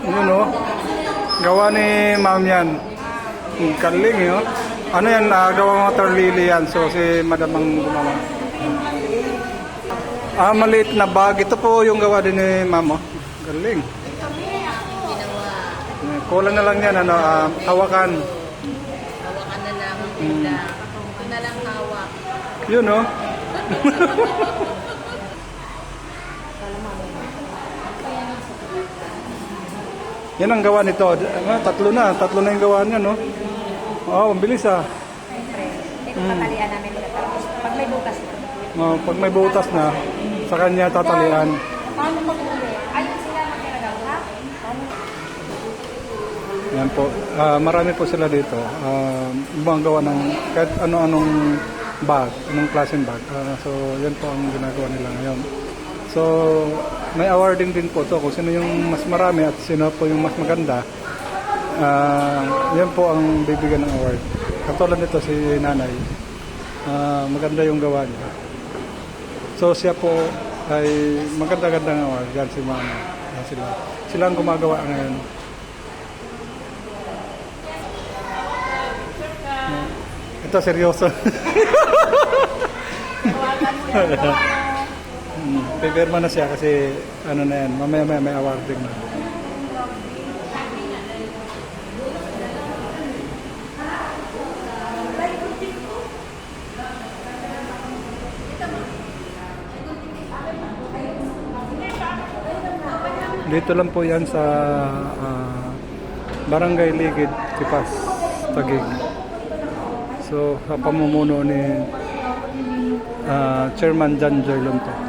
Yun o. Gawa ni ma'am yan. Ang galing yun. Ano yan, gawa water lily yan. So si madam ang gumawa. Maliit na bag. Ito po yung gawa din ni ma'am. Oh. Galing. Kulang na lang yan, hawakan. Hawakan na lang. Ito na lang hawak. Yun o. Yan ang gawa nito. Tatlo na yung gawa niya, no? Oo, ang bilis ah. Ito patalian namin nila. Tapos pag may butas na. Pag may butas na, sa kanya tatalian. Paano mag-uli? Ayun sila magkiragaw, ha? Yan po. Marami po sila dito. Ibang gawa ng kahit ano-anong bag, anong klaseng bag. So, yan po ang ginagawa nila ngayon. So, may awarding din po to kung sino yung mas marami at sino po yung mas maganda. Yan po ang bibigyan ng award. Katulad nito si nanay. Maganda yung gawa niya. So, siya po ay maganda-gandang award. Yan si mama. Yan sila ang gumagawa ngayon. Ito seryoso. Pipirma na siya kasi ano na yan, mamaya may awarding na. Dito lang po yan sa Barangay Ligid, Kipas, Taguig. So, sa pamumuno ni Chairman John Joy Lonto.